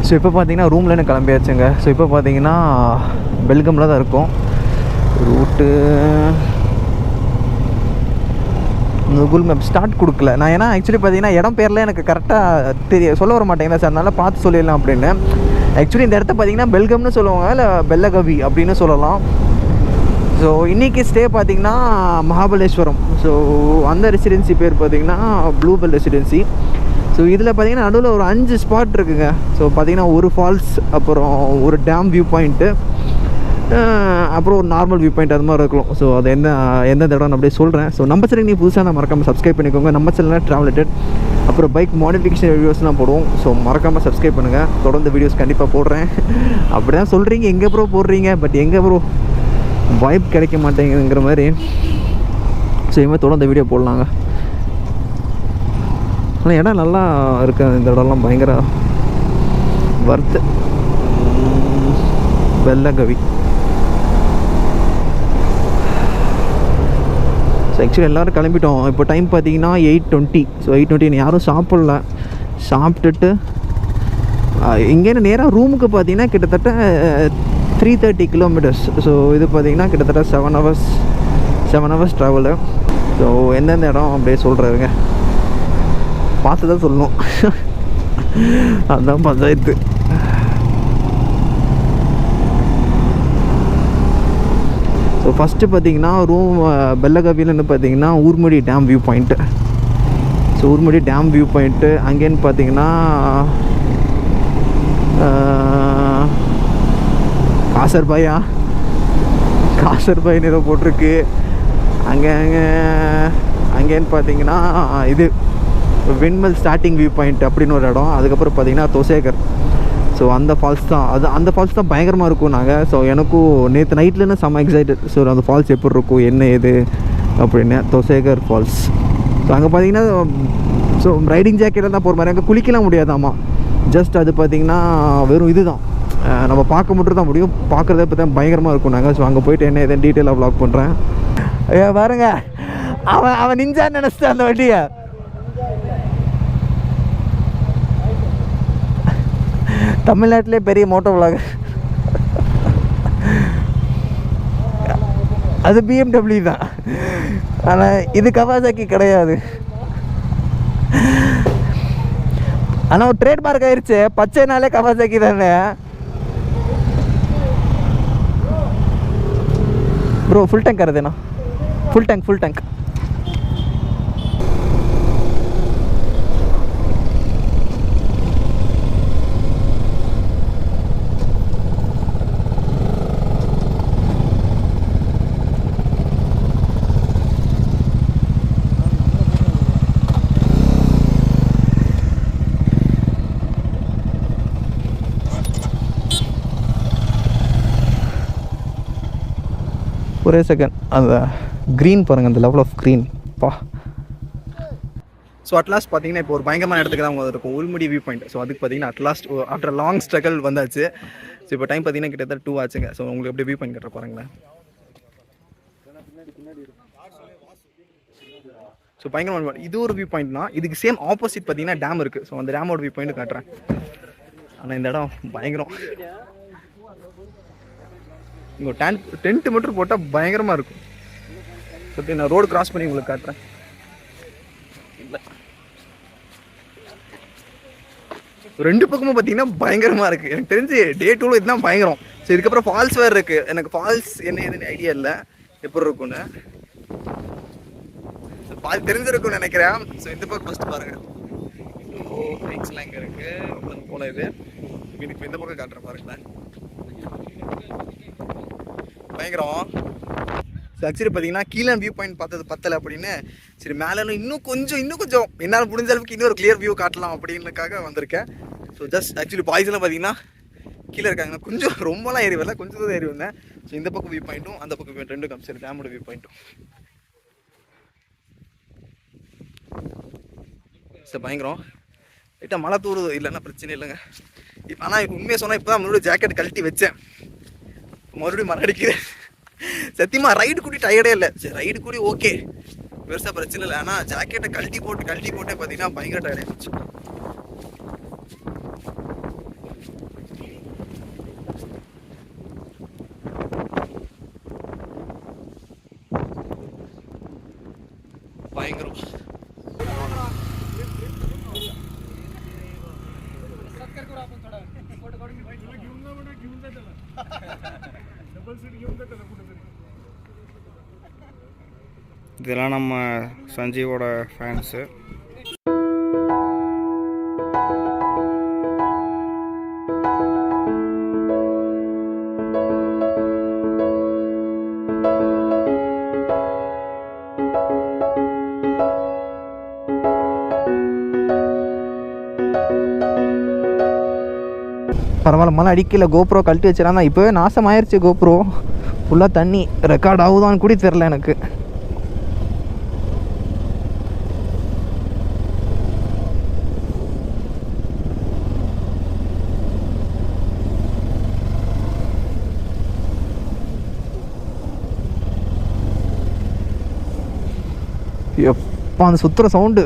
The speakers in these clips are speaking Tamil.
ஸோ இப்போ பார்த்தீங்கன்னா ரூம்லேருந்து கிளம்பியாச்சுங்க. ஸோ இப்போ பார்த்தீங்கன்னா பெல்கமில் தான் இருக்கும். ரூட்டு கூகுள் மேப் ஸ்டார்ட் கொடுக்கல நான். ஏன்னா ஆக்சுவலி பார்த்தீங்கன்னா இடம் பேரில் எனக்கு கரெக்டாக சொல்ல வர மாட்டேங்குதா சார், அதனால் பார்த்து சொல்லிடலாம் அப்படின்னு. ஆக்சுவலி இந்த இடத்த பார்த்தீங்கன்னா பெல்கம்னு சொல்லுவாங்க, இல்லை பெல்லகவி அப்படின்னு சொல்லலாம். ஸோ இன்றைக்கி ஸ்டே பார்த்திங்கன்னா மகாபலேஸ்வரம். ஸோ அந்த ரெசிடென்சி பேர் பார்த்திங்கன்னா ப்ளூபெல் ரெசிடென்சி. ஸோ இதில் பார்த்திங்கன்னா நடுவில் ஒரு 5 ஸ்பாட் இருக்குங்க. ஸோ பார்த்திங்கன்னா ஒரு ஃபால்ஸ், அப்புறம் ஒரு டேம் வியூ பாயிண்ட்டு, அப்புறம் ஒரு நார்மல் வியூ பாயிண்ட், அது மாதிரி இருக்கும். ஸோ அது எந்த இடம் அப்படியே சொல்கிறேன். ஸோ நம்ம சேனல் நீ புதுசாக நான் மறக்காமல் சப்ஸ்கிரைப் பண்ணிக்கோங்க. நம்ம சேனலில் ட்ராவல் ரிலேட்டட் அப்புறம் பைக் மாடிஃபிகேஷன் வீடியோஸ்லாம் போடுவோம். ஸோ மறக்காமல் சப்ஸ்கிரைப் பண்ணுங்கள். தொடர்ந்து வீடியோஸ் கண்டிப்பாக போடுறேன். அப்படி தான் சொல்கிறீங்க, எங்கே ப்ரோ போடுறீங்க, பட் எங்கே ப்ரோ வைப் கிடைக்க மாட்டேங்குதுங்கிற மாதிரி. ஸோ இதுமாதிரி தொடர்ந்து வீடியோ போடலாங்க. ஆனால் இடம் நல்லா இருக்கு, இந்த இடம்லாம் பயங்கர வர்த்து. பெல்லகவி. ஸோ ஆக்சுவலி எல்லோரும் கிளம்பிட்டோம். இப்போ டைம் பார்த்தீங்கன்னா 8:20. ஸோ 8:20 யாரும் சாப்பிடல. சாப்பிட்டுட்டு இங்கேருந்து நேராக ரூமுக்கு பார்த்தீங்கன்னா கிட்டத்தட்ட 330 கிலோமீட்டர்ஸ். ஸோ இது பார்த்தீங்கன்னா கிட்டத்தட்ட 7 ஹவர்ஸ் ட்ராவலு. ஸோ எந்தெந்த இடம் அப்படியே சொல்கிறாருங்க, பார்த்து தான் சொல்லணும். அதுதான் பஞ்சாயத்து. ஸோ ஃபஸ்ட்டு பார்த்தீங்கன்னா ரூம் பெல்லகவிலேருந்து பார்த்தீங்கன்னா Urmodi dam view point. So Urmodi dam view point அங்கேன்னு பார்த்தீங்கன்னா காசர்பாய் ஏதோ போட்டிருக்கு. அங்கேன்னு பார்த்தீங்கன்னா இது விண்மல் ஸ்டார்டிங் வியூ பாயிண்ட் அப்படின்னு ஒரு இடம். அதுக்கப்புறம் பார்த்தீங்கன்னா தோசேகர். ஸோ அந்த ஃபால்ஸ் தான், அந்த ஃபால்ஸ் தான் பயங்கரமாக இருக்கும். நாங்கள் ஸோ எனக்கும் நேற்று நைட்லேருந்து செம்ம எக்ஸைட்டட். ஸோ அந்த ஃபால்ஸ் எப்படி இருக்கும், என்ன ஏது அப்படின்னு. தோசேகர் ஃபால்ஸ். ஸோ அங்கே பார்த்தீங்கன்னா ஸோ ரைடிங் ஜாக்கெட்டில் தான் போகிற மாதிரி. அங்கே குளிக்கலாம் முடியாதாம்மா. ஜஸ்ட் அது பார்த்திங்கன்னா வெறும் இது தான், நம்ம பார்க்க மட்டும் தான் முடியும். பார்க்குறத பற்றி தான் பயங்கரமாக இருக்கும். நாங்கள் ஸோ அங்கே போய்ட்டு என்ன எதுவும் டீட்டெயிலாக வ்ளாக் பண்ணுறேன். ஐயா பாருங்க, அவன் நிஞ்சான்னு நினச்சிட்டு அந்த வண்டியை. தமிழ்நாட்டிலே பெரிய மோட்டோ வ்ளாக் அது BMW தான். ஆனால் இது கவாசாக்கி கிடையாது. ஆனால் ஒரு ட்ரேட்மார்க் ஆயிடுச்சு, பச்சைனாலே கவாசாக்கி தானே ப்ரோ. ஃபுல் டேங்க் கருதுண்ணா, ஃபுல் டேங்க். ஒரே செகண்ட், அந்த க்ரீன் பாருங்கள், அந்த லெவல் ஆஃப் க்ரீன் பா. ஸோ அட்லாஸ்ட் பார்த்தீங்கன்னா இப்போ ஒரு பயங்கரமான இடத்துக்கு தான் அவங்க இருக்கும், உள்முடி வியூ பாயிண்ட். ஸோ அதுக்கு பார்த்தீங்கன்னா அட்லாஸ்ட் ஆஃப்டர் லாங் ஸ்ட்ரகிள் வந்தாச்சு. ஸோ இப்போ டைம் பார்த்தீங்கன்னா கிட்டத்தட்ட 2 ஆச்சுங்க. ஸோ உங்களுக்கு எப்படி வியூ பாயிண்ட் கட்டுற பாருங்களேன். ஸோ பயங்கரமான இது ஒரு வியூ பாயிண்ட்னா, இதுக்கு சேம் ஆப்போசிட் பார்த்தீங்கன்னா டேம் இருக்குது. ஸோ அந்த டேமோட வியூ பாயிண்ட் காட்டுறேன். ஆனால் இந்த இடம் பயங்கரம். இங்கே டென்ட்டு மட்டும் போட்டால் பயங்கரமாக இருக்கும். சரி, நான் ரோடு கிராஸ் பண்ணி உங்களுக்கு காட்டுறேன். இல்லை, 2 பக்கமும் பார்த்தீங்கன்னா பயங்கரமாக இருக்குது. எனக்கு தெரிஞ்சு டே 2ல் இதுதான் பயங்கரம். ஸோ இதுக்கப்புறம் ஃபால்ஸ் வேறு இருக்குது. எனக்கு ஃபால்ஸ் என்ன ஏதுன்னு ஐடியா இல்லை, எப்படி இருக்குன்னு. பால் தெரிஞ்சிருக்குன்னு நினைக்கிறேன். ஸோ இந்த பக்கம் ஃபஸ்ட்டு பாருங்கள். ஸோ பைக்ஸ்லாம் இங்கே இருக்குது போன இது. இப்போ இந்த பக்கம் காட்டுறேன் பாருங்களேன், பயங்கரம். ஸோ ஆக்சுவலி பார்த்தீங்கன்னா கீழே வியூ பாயிண்ட் பார்த்தது பத்தலை அப்படின்னு, சரி மேலே இன்னும் கொஞ்சம் என்னால் முடிஞ்ச அளவுக்கு இன்னொரு கிளியர் வியூ காட்டலாம் அப்படின்றக்காக வந்திருக்கேன். ஸோ ஜஸ்ட் ஆக்சுவலி பாய்ஸ்லாம் பார்த்தீங்கன்னா கீழே இருக்காங்க. கொஞ்சம் ரொம்பலாம் ஏறி வரல, கொஞ்சம் தான் ஏறி வந்தேன். ஸோ இந்த பக்கம் வியூ பாயிண்ட்டும் அந்த பக்கம் வியூ பாயிண்ட் 2 காமிச்சிரு, டேமோட வியூ பாயிண்ட்டும். ஸோ பயங்கரம். லைட்டாக மழை தூருது, இல்லைன்னா பிரச்சனை இல்லைங்க. இப்போ ஆனால் உண்மையாக சொன்னால் இப்போ தான் மறுபடியும் ஜாக்கெட் கழட்டி வச்சேன், மறுபடியும் மழை அடிக்குது. சத்தியமாக ரைடு கூடி டயர்டே இல்லை. சரி ரைடு கூடி ஓகே, பெருசாக பிரச்சனை இல்லை. ஆனால் ஜாக்கெட்டை கழட்டி போட்டே பார்த்தீங்கன்னா பயங்கர டயர்ட் ஆகிடுச்சு. பயங்கரம். இதெல்லாம் நம்ம சஞ்சீவோட ஃபேன்ஸு. பரவாயில்ல, மழை அடிக்கல. கோப்ரோ கழட்டி வச்சிடலாம். இப்போவே நாசமாயிருச்சு கோப்ரோ. ஃபுல்லாக தண்ணி. ரெக்கார்ட் ஆகுதான்னு கூட தெரில எனக்கு. எப்போ அந்த சுற்றுற சவுண்டு.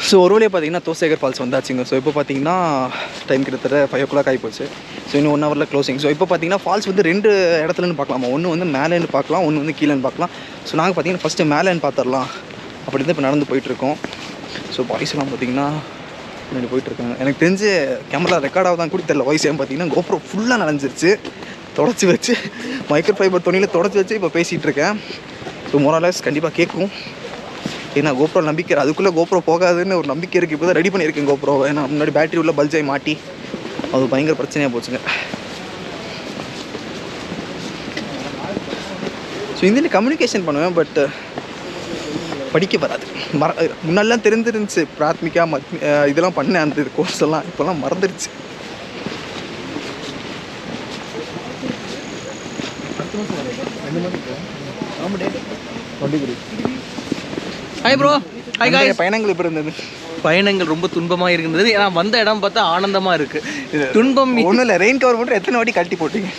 ஸோ ஒரு வழியாக பார்த்தீங்கன்னா தோசேகர் ஃபால்ஸ் வந்தாச்சுங்க. ஸோ இப்போ பார்த்தீங்கன்னா டைம் கிட்டத்தட்ட 5 o'clock ஆகிப்போச்சு. ஸோ இன்னும் 1 hourல க்ளோசிங். ஸோ இப்போ பார்த்தீங்கன்னா ஃபால்ஸ் வந்து 2 இடத்துலன்னு பார்க்கலாமா. ஒன்று வந்து மேலேன்னு பார்க்கலாம், ஒன்று வந்து கீழேன்னு பார்க்கலாம். ஸோ நாங்கள் பார்த்தீங்கன்னா ஃபஸ்ட்டு மேலேன்னு பார்த்துடலாம் அப்படி தான் இப்போ நடந்து போயிட்டுருக்கோம். ஸோ வாய்ஸ் எல்லாம் பார்த்தீங்கன்னா முன்னாடி போயிட்டுருக்காங்க. எனக்கு தெரிஞ்சு கேமரா ரெக்கார்ட் ஆகுதான் கூட தெரியல. வாய்ஸ் ஏன் பார்த்தீங்கன்னா கோப்ரோ ஃபுல்லாக நனைஞ்சிருச்சு. தொடச்சி வச்சு மைக்ரோ ஃபைபர் துணியில் தொடச்சி வச்சு இப்போ பேசிகிட்டு இருக்கேன். ஸோ மோரலஸ் கண்டிப்பாக கேட்கும். ஏன்னா கோப்ரோ நம்பிக்கை, அதுக்குள்ளே கோப்ரோ போகாதுன்னு ஒரு நம்பிக்கை இருக்குது. இப்போ தான் ரெடி பண்ணியிருக்கேன் கோப்ரோ. ஏன்னா முன்னாடி பேட்டரி உள்ள பல்ஜாய் மாட்டி அது பயங்கர பிரச்சனையாக போச்சுங்க. ஸோ இந்த கம்யூனிகேஷன் பண்ணுவேன், பட் படிக்க வராது. முன்னெல்லாம் தெரிஞ்சிருந்துச்சு. பிராத்மிகா இதெல்லாம் பண்ணேன் அந்த கோர்ஸ் எல்லாம். இப்போல்லாம் மறந்துடுச்சு. Hi bro. Hi guys. பயணங்கள் எப்படி இருந்தது? பயணங்கள் ரொம்ப துன்பமாக இருந்தது. ஏன்னா வந்த இடம் பார்த்தா ஆனந்தமாக இருக்குது. துன்பம் ஒன்றும் இல்லை. ரெயின் கவர் மட்டும் எத்தனை வாட்டி கழட்டி போட்டீங்க?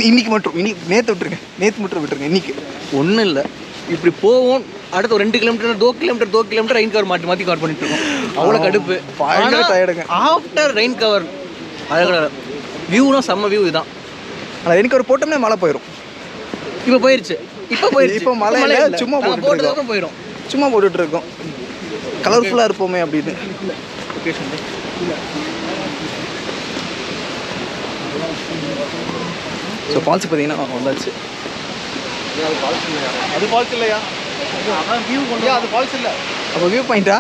இன்னைக்கு மட்டும் நேற்று விட்டுருங்க. நேற்று மட்டும் விட்டுருங்க. இன்னைக்கு ஒன்றும் இல்லை. இப்படி போவோம். அடுத்த ஒரு 2 கிலோமீட்டர் 2 கிலோமீட்டர் ரெயின் கவர் மாற்றி கவர் பண்ணிட்டு இருக்கோம். அவ்வளோ கடுப்பு. ஆஃப்டர் ரெயின் கவர் அழகாக வியூனா செம்ம வியூ இதுதான். ஆனால் ரெயின் கவர் போட்டோம்னா மழை போயிடும். இப்போ போயிடுச்சு. இப்போ மழை இல்லை, சும்மா போட்டு போயிடும். சும்மா போட்டுட்டு இருக்கோம். கலர்ஃபுல்லாக இருப்போமே அப்படின்னு. ஸோ ஃபால்ஸ் பார்த்தீங்கன்னா வந்தாச்சு. அது ஃபால்ஸ் இல்லையா? அது ஃபால்ஸ் இல்லை. அப்போ வியூ பாயிண்டா?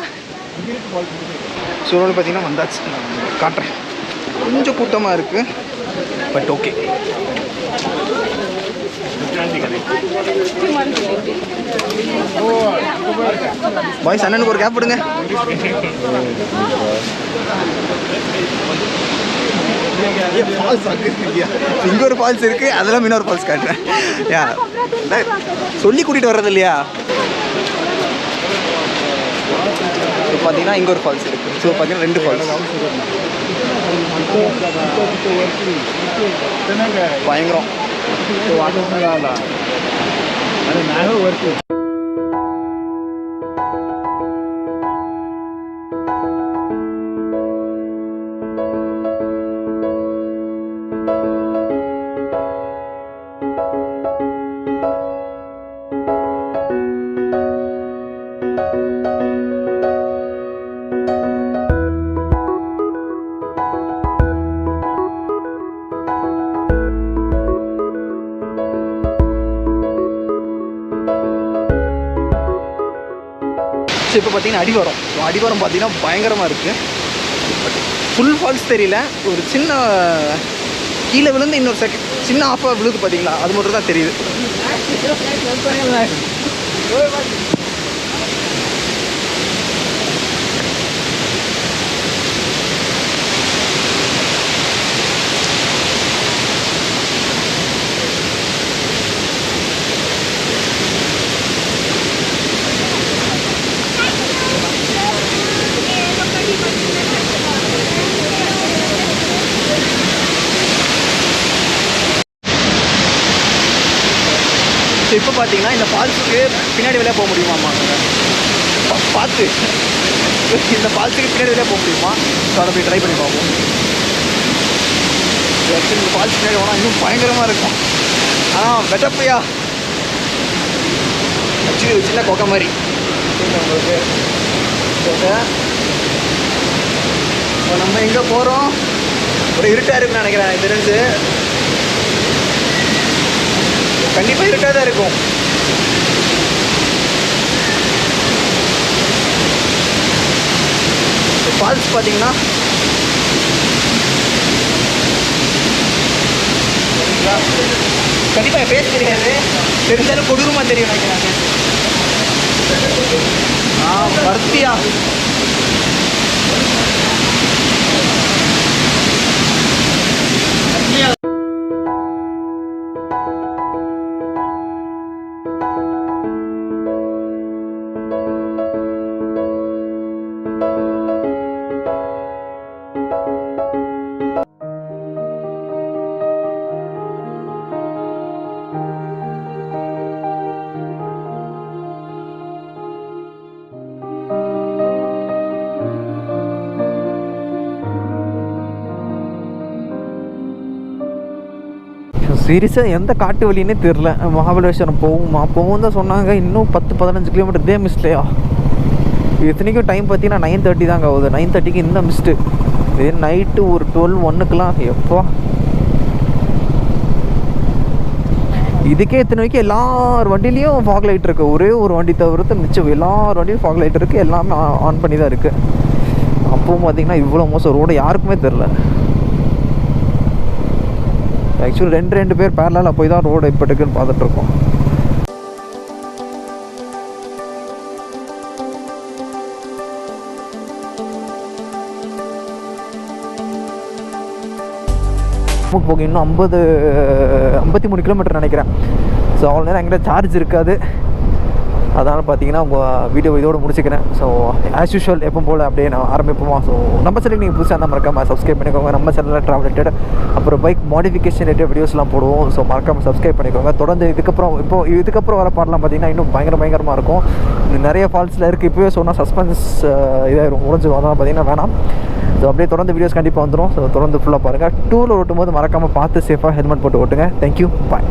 ஸோ பார்த்தீங்கன்னா வந்தாச்சு. காட்டுறேன். கொஞ்சம் கூட்டமாக இருக்குது, பட் ஓகே. பாய்ஸ் அண்ணனுக்கு ஒரு கேப் விடுங்க. இங்க ஒரு ஃபால்ஸ் இருக்கு, அதெல்லாம் இன்னொரு ஃபால்ஸ் காட்டுறேன். சொல்லி கூட்டிட்டு வர்றது இல்லையா? பார்த்தீங்கன்னா இங்க ஒரு ஃபால்ஸ் இருக்கு. ஸோ பார்த்தீங்கன்னா 2 ஃபால்ஸ் பயங்கரம். இப்போ பார்த்தீங்கன்னா அடிவாரம். அடிவாரம் பார்த்தீங்கன்னா பயங்கரமாக இருக்குது. பட் ஃபுல் ஃபால்ஸ் தெரியல. ஒரு சின்ன கீழே விழுந்து இன்னொரு சின்ன ஆஃபாக விழுது பார்த்தீங்களா, அது மட்டும் தான் தெரியுது. இப்போ பார்த்தீங்கன்னா இந்த ஃபால்ஸுக்கு பின்னாடி வெளியே போக முடியுமாம்மா? பார்த்து இந்த ஃபால்ஸுக்கு பின்னாடி போக முடியுமா? ஸோ அதை போய் ட்ரை பண்ணி பார்ப்போம். ஆக்சுவலி இந்த ஃபால்ஸ் பின்னாடி போனால் இன்னும் பயங்கரமாக இருக்கும். ஆனால் வெட்டப்பையா ஆக்சுவலி ஒரு சின்ன கொக்கை மாதிரி உங்களுக்கு. இப்போ நம்ம எங்கே போகிறோம்? ஒரு இருட்டாக இருக்குன்னு நினைக்கிறேன் எனக்கு தெரிஞ்சு. கண்டிப்பாக இருட்டாக தான் இருக்கும். ஃபால்ஸ் பார்த்தீங்கன்னா கண்டிப்பாக என் பேச தெரியாது, தெரிஞ்சாலும் கொடூரமாக தெரியும் நினைக்கிறேன். பர்த்தியா சீரியஸாக எந்த காட்டு வழின்னே தெரில. மகாபலேஸ்வரம் போகும் தான் சொன்னாங்க. இன்னும் 10-15 கிலோமீட்டர் இதே மிஸ்ட்லையா. இத்தனைக்கும் டைம் பார்த்தீங்கன்னா 9:30 தாங்க ஆகுது. 9:30க்கு இந்த மிஸ்ட்டு. இதே நைட்டு ஒரு 12-1க்குலாம் எப்போ இதுக்கே இத்தனை வரைக்கும் எல்லார் வண்டிலையும் ஃபாக் லைட் இருக்குது. ஒரே ஒரு வண்டி தவிர்த்து மிச்சம் எல்லார் வண்டியும் ஃபாக் லைட் இருக்குது. எல்லாமே ஆன் பண்ணி தான் இருக்குது. அப்பவும் பார்த்தீங்கன்னா இவ்வளோ மோசம் ரோடு யாருக்குமே தெரில. ஆக்சுவலி ரெண்டு பேர் பேரலாக போய் தான் ரோடு இப்போட்டுக்குன்னு பார்த்துட்ருக்கோம். போக இன்னும் 53 கிலோமீட்டர் நினைக்கிறேன். ஸோ அவ்வளோ நேரம் எங்கிட்ட சார்ஜ் இருக்காது. அதனால் பார்த்தீங்கன்னா உங்கள் வீடியோ இதோடு முடிச்சுக்கிறேன். ஸோ ஆஸ் யூஷுவல் எப்போ போல் அப்படியே நான் ஆரம்பிப்போமா. ஸோ நம்ம சேனல் நீங்கள் புதுசாக இருந்தால் மறக்காமல் சப்ஸ்கிரைப் பண்ணிக்கோங்க. நம்ம சேனலில் ட்ராவல் ரிலேட்டட் அப்புறம் பைக் மாடிஃபிகேஷன் ரிலேட்டட் வீடியோஸ்லாம் போடுவோம். ஸோ மறக்காமல் சப்ஸ்கிரைப் பண்ணிக்கோங்க. தொடர்ந்து இதுக்கப்புறம் வர பாடலாம் பார்த்தீங்கன்னா இன்னும் பயங்கரமாக இருக்கும். நிறைய ஃபால்ஸில் இருக்குது. இப்போவே சொன்னால் சஸ்பென்ஸ் இதாகிடும், முடிஞ்சிடும். அதனால் பார்த்தீங்கன்னா வேணாம். ஸோ அப்படியே தொடர்ந்து வீடியோஸ் கண்டிப்பாக வந்துடும். ஸோ தொடர்ந்து ஃபுல்லாக பாருங்கள். டூவில் ஓட்டும் போது மறக்காமல் பார்த்து சேஃபாக ஹெல்மெட் போட்டு ஓட்டுங்க. தேங்க்யூ, பாய்.